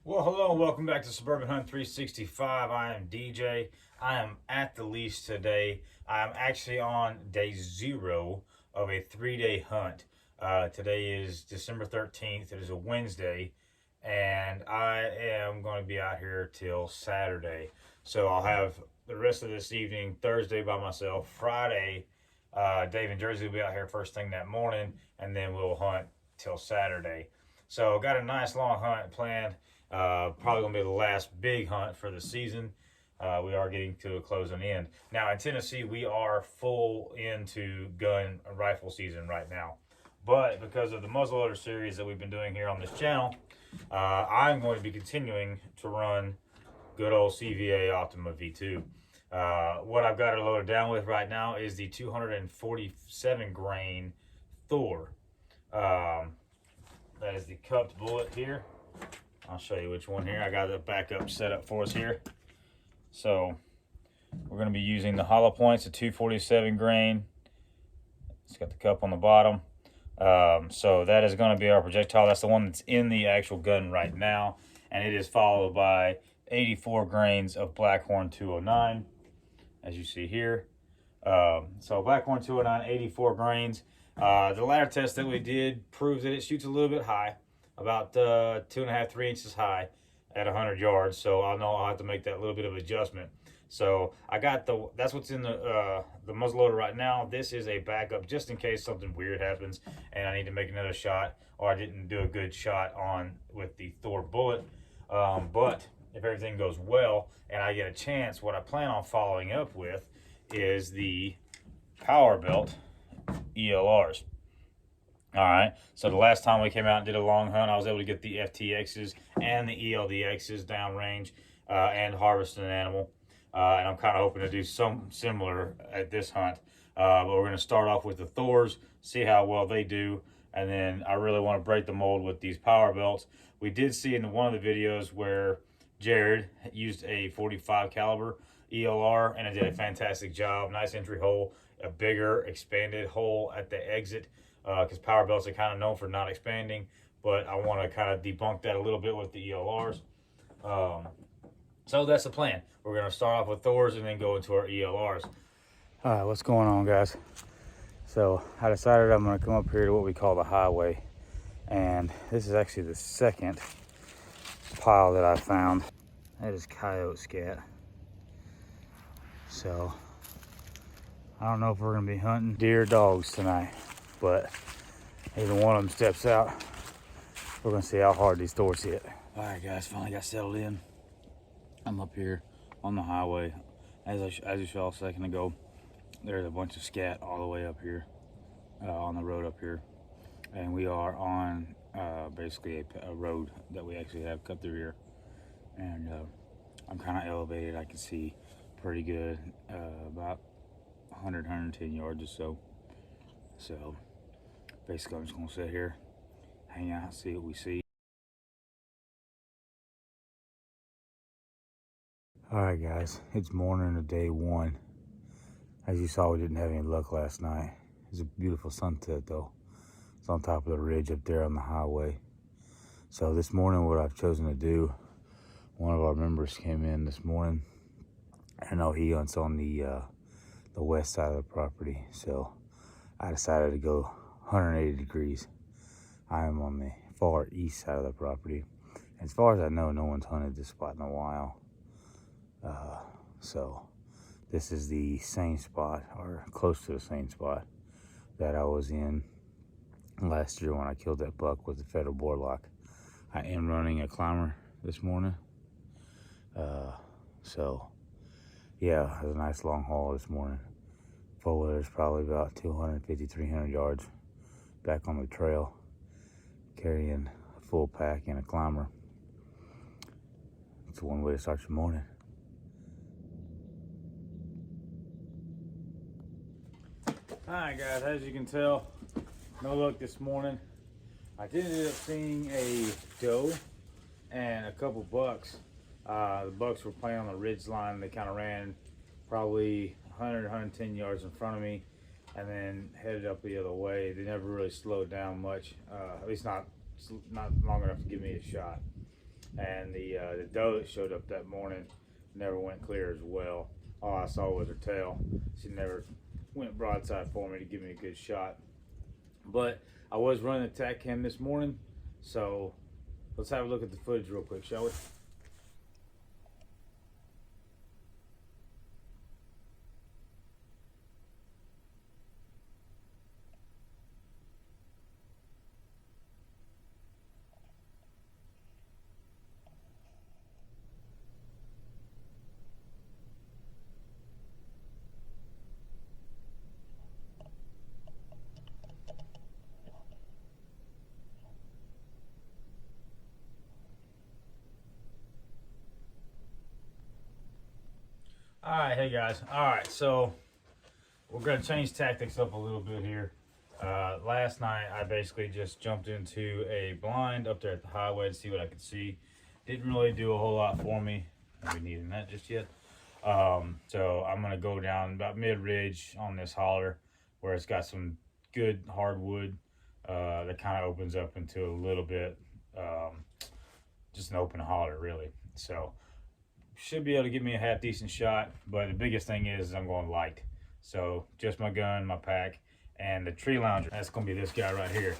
Well, hello and welcome back to Suburban Hunt 365. I am DJ. I am at the lease today. I'm actually on day 0 of a 3-day hunt. Today is December 13th. It is a Wednesday, and I am going to be out here till Saturday. So I'll have the rest of this evening, Thursday by myself. Friday, Dave and Jersey will be out here first thing that morning, and then we'll hunt till Saturday. So got a nice long hunt planned. Probably gonna be the last big hunt for the season. We are getting to a closing end. Now in Tennessee, we are full into gun rifle season right now. But because of the muzzleloader series that we've been doing here on this channel, I'm going to be continuing to run good old CVA Optima V2. What I've got it loaded down with right now is the 247 grain Thor. That is the cupped bullet here. I'll show you which one here. I got the backup set up for us here. So we're going to be using the hollow points, the 247 grain. It's got the cup on the bottom. So that is going to be our projectile. That's the one that's in the actual gun right now. And it is followed by 84 grains of Blackhorn 209, as you see here. So Blackhorn 209, 84 grains. The ladder test that we did proves that it shoots a little bit high. About 2.5, 3 inches high at 100 yards. So I know I'll have to make that little bit of adjustment. So I got that's what's in the muzzleloader right now. This is a backup just in case something weird happens and I need to make another shot, or I didn't do a good shot on with the Thor bullet. But if everything goes well and I get a chance, what I plan on following up with is the Power Belt ELRs. All right, so the last time we came out and did a long hunt, I was able to get the FTXs and the ELDXs downrange and harvest an animal. And I'm kind of hoping to do something similar at this hunt. But we're going to start off with the Thors, see how well they do. And then I really want to break the mold with these power belts. We did see in one of the videos where Jared used a 45 caliber ELR and it did a fantastic job. Nice entry hole, a bigger expanded hole at the exit. Because power belts are kind of known for not expanding, but I want to kind of debunk that a little bit with the ELRs. So that's the plan. We're going to start off with Thors and then go into our ELRs. All right, what's going on, guys? So I decided I'm going to come up here to what we call the highway, and this is actually the second pile that I found. That is coyote scat. So I don't know if we're going to be hunting deer or dogs tonight, but either one of them steps out, we're gonna see how hard these Thors hit. All right, guys, finally got settled in. I'm up here on the highway. As you saw a second ago, there's a bunch of scat all the way up here, on the road up here. And we are on basically a road that we actually have cut through here. And I'm kind of elevated. I can see pretty good, about 100, 110 yards or so. So basically I'm just gonna sit here, hang out, see what we see. All right, guys, it's morning of day 1. As you saw, we didn't have any luck last night. It's a beautiful sunset though. It's on top of the ridge up there on the highway. So this morning, what I've chosen to do, one of our members came in this morning. I know he hunts on the west side of the property, so I decided to go 180 degrees. I am on the far east side of the property. As far as I know, no one's hunted this spot in a while. So this is the same spot, or close to the same spot, that I was in last year when I killed that buck with the federal borelock. I am running a climber this morning. So yeah, it was a nice long haul this morning. Forward is probably about 250, 300 yards back on the trail, carrying a full pack and a climber. It's one way to start your morning. Alright, guys, as you can tell, no luck this morning. I did end up seeing a doe and a couple bucks. The bucks were playing on the ridge line. They kind of ran probably 100, 110 yards in front of me and then headed up the other way. They never really slowed down much, at least not long enough to give me a shot. And the doe that showed up that morning never went clear as well. All I saw was her tail. She never went broadside for me to give me a good shot. But I was running the tack cam this morning, so let's have a look at the footage real quick, shall we? All right, hey guys. All right, so we're gonna change tactics up a little bit here. Last night I basically just jumped into a blind up there at the highway to see what I could see. Didn't really do a whole lot for me. Not be needing that just yet. So I'm gonna go down about mid-ridge on this holler where it's got some good hardwood that kind of opens up into a little bit, just an open holler really. So should be able to give me a half decent shot, but the biggest thing is I'm going light. So just my gun, my pack, and the tree lounger. That's gonna be this guy right here.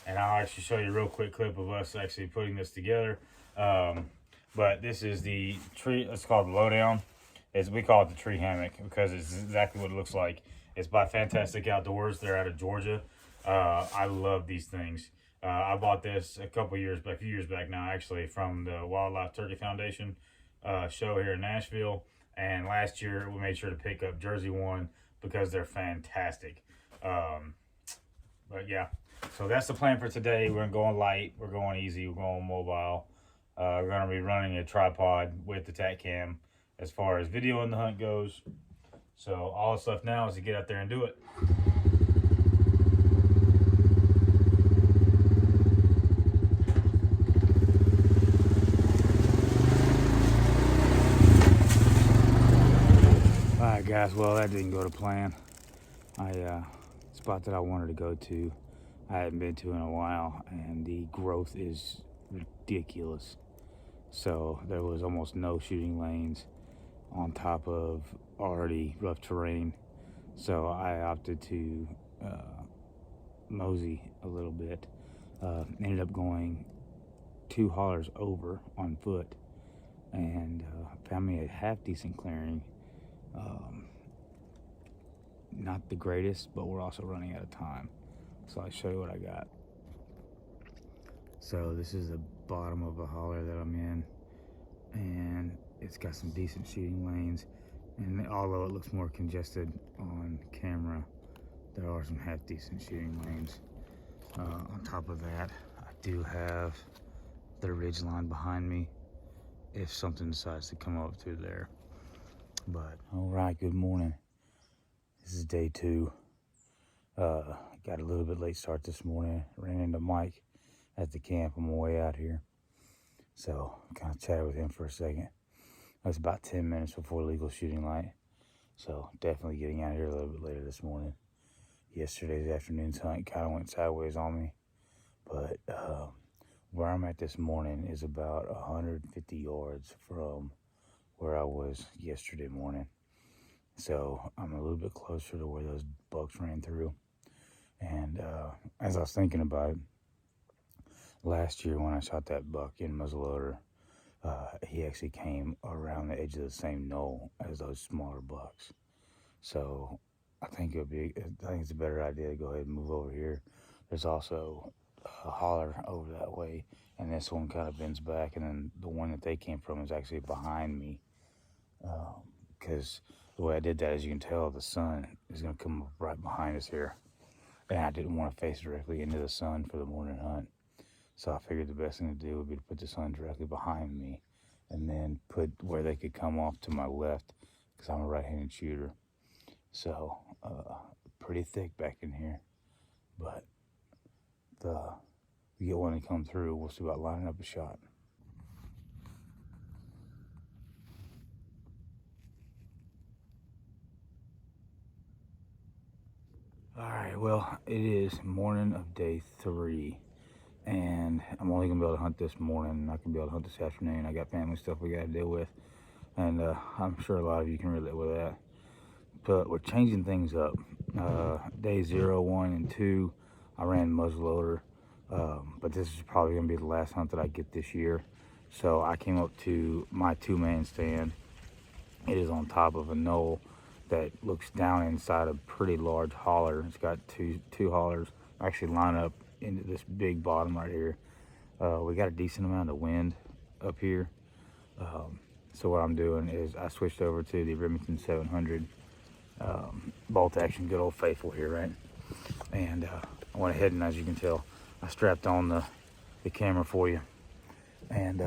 And I'll actually show you a real quick clip of us actually putting this together. But this is the tree, it's called the lowdown. We call it the tree hammock because it's exactly what it looks like. It's by Fantastic Outdoors. They're out of Georgia. I love these things. I bought this a few years back now actually, from the Wildlife Turkey Foundation show here in Nashville. And last year we made sure to pick up Jersey one because they're fantastic. But yeah, so that's the plan for today. We're going light, we're going easy, we're going mobile. We're going to be running a tripod with the tack cam as far as video in the hunt goes. So all that's left now is to get out there and do it. Alright guys, well that didn't go to plan. Spot that I wanted to go to, I hadn't been to in a while, and the growth is ridiculous. So there was almost no shooting lanes on top of already rough terrain. So I opted to mosey a little bit. Ended up going 2 hollers over on foot, and found me a half decent clearing. Not the greatest, but we're also running out of time. So I'll show you what I got. So this is the bottom of a holler that I'm in, and it's got some decent shooting lanes, and although it looks more congested on camera, there are some half decent shooting lanes. On top of that, I do have the ridge line behind me if something decides to come up through there. But all right, good morning. This is day 2. Got a little bit late start this morning. Ran into Mike at the camp on my way out here, so kind of chatted with him for a second. It was about 10 minutes before legal shooting light, so definitely getting out here a little bit later this morning. Yesterday's afternoon's hunt kind of went sideways on me, but where I'm at this morning is about 150 yards from where I was yesterday morning. So I'm a little bit closer to where those bucks ran through. And as I was thinking about it, last year when I shot that buck in muzzleloader, he actually came around the edge of the same knoll as those smaller bucks. So I think it's a better idea to go ahead and move over here. There's also a holler over that way, and this one kind of bends back, and then the one that they came from is actually behind me. Because the way I did that, as you can tell, the sun is going to come up right behind us here, and I didn't want to face directly into the sun for the morning hunt. So I figured the best thing to do would be to put the sun directly behind me, and then put where they could come off to my left, because I'm a right-handed shooter. So pretty thick back in here, but we get one to come through. We'll see about lining up a shot. All right, well, it is morning of day 3, and I'm only gonna be able to hunt this morning. Not gonna be able to hunt this afternoon. I got family stuff we gotta deal with, and I'm sure a lot of you can relate with that. But we're changing things up. Day 0, 1, and 2, I ran muzzleloader, but this is probably gonna be the last hunt that I get this year. So I came up to my 2-man stand. It is on top of a knoll that looks down inside a pretty large holler. It's got two hollers actually line up into this big bottom right here. We got a decent amount of wind up here. So what I'm doing is I switched over to the Remington 700 bolt action, good old faithful here, right? And I went ahead and, as you can tell, I strapped on the camera for you. And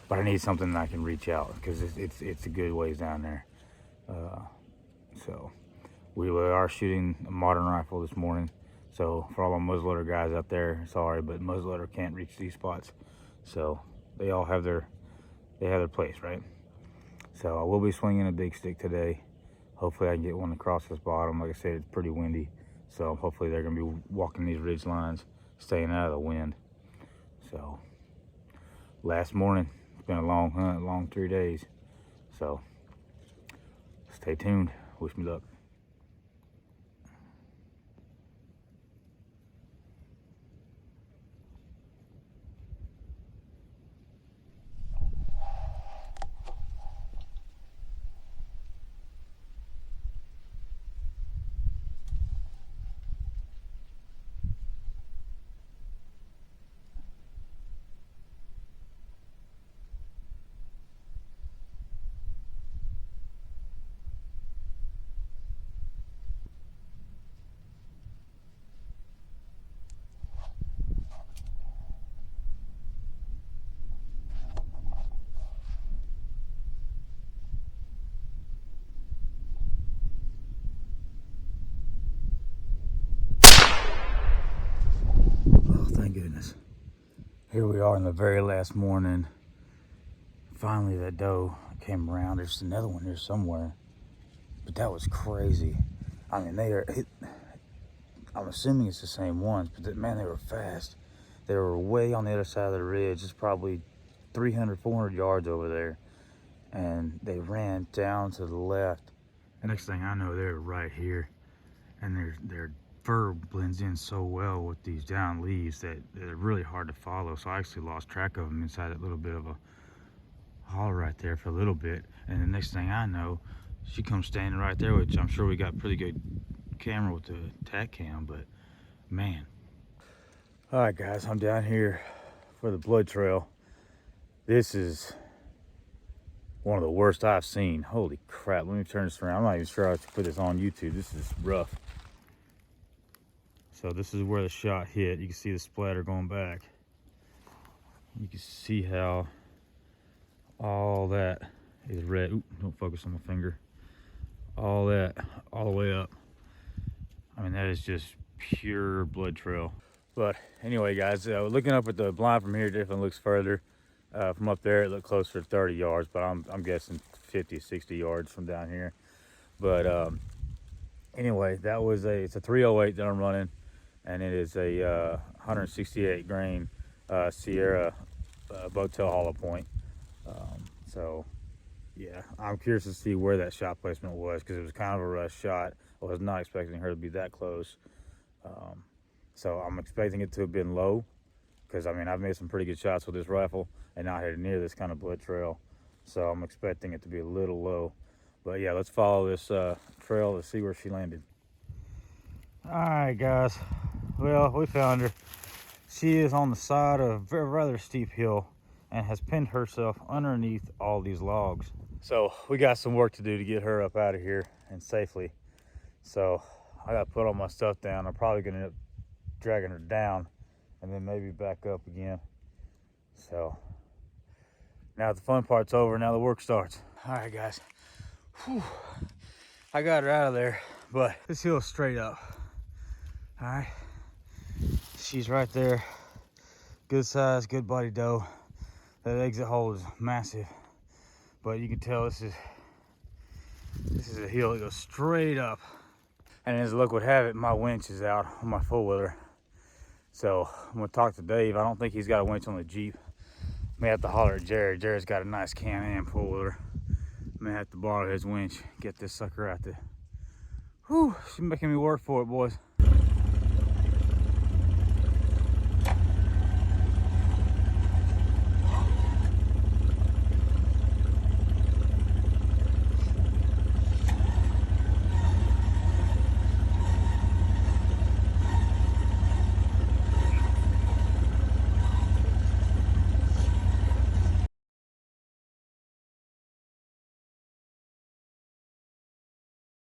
but I need something that I can reach out, because it's a good ways down there. So we are shooting a modern rifle this morning. So for all the muzzleloader guys out there, sorry, but muzzleloader can't reach these spots. So they all have their place, right? So I will be swinging a big stick today. Hopefully I can get one across this bottom. Like I said, it's pretty windy. So hopefully they're gonna be walking these ridge lines, staying out of the wind. So last morning, it's been a long hunt, long 3 days. So stay tuned. Wish me luck. Oh, thank goodness. Here we are in the very last morning. Finally, that doe came around. There's another one here somewhere, but that was crazy. I mean, I'm assuming it's the same ones, but man, they were fast. They were way on the other side of the ridge. It's probably 300, 400 yards over there. And they ran down to the left. And next thing I know, they're right here. And their fur blends in so well with these down leaves that they're really hard to follow. So I actually lost track of them inside that little bit of a holler right there for a little bit. And the next thing I know, she comes standing right there, which I'm sure we got pretty good camera with the tac cam, but man. All right, guys, I'm down here for the blood trail. This is one of the worst I've seen. Holy crap, let me turn this around. I'm not even sure I should put this on YouTube. This is rough. So this is where the shot hit. You can see the splatter going back. You can see how all that is red. Oop, don't focus on my finger. All that, all the way up. I mean, that is just pure blood trail. But anyway, guys, looking up at the blind from here, it definitely looks further. From up there, it looked closer to 30 yards, but I'm guessing 50, 60 yards from down here. But anyway, it's a 308 that I'm running, and it is a 168 grain Sierra Bowtail hollow point. So yeah, I'm curious to see where that shot placement was, because it was kind of a rush shot. I was not expecting her to be that close. So I'm expecting it to have been low, because I mean, I've made some pretty good shots with this rifle and not had near this kind of blood trail. So I'm expecting it to be a little low. But yeah, let's follow this trail to see where she landed. All right, guys. Well, we found her. She is on the side of a rather steep hill and has pinned herself underneath all these logs. So we got some work to do to get her up out of here and safely. So I got to put all my stuff down. I'm probably going to end up dragging her down and then maybe back up again. So now the fun part's over. Now the work starts. All right, guys. Whew. I got her out of there, but this hill's straight up. All right. She's right there. Good size, good body doe. That exit hole is massive, but you can tell this is a hill that goes straight up. And as luck would have it, my winch is out on my four-wheeler. So I'm gonna talk to Dave. I don't think he's got a winch on the Jeep. May have to holler at Jared. Jared's got a nice Can-Am four-wheeler. May have to borrow his winch, get this sucker out there. Whew, she's making me work for it, boys.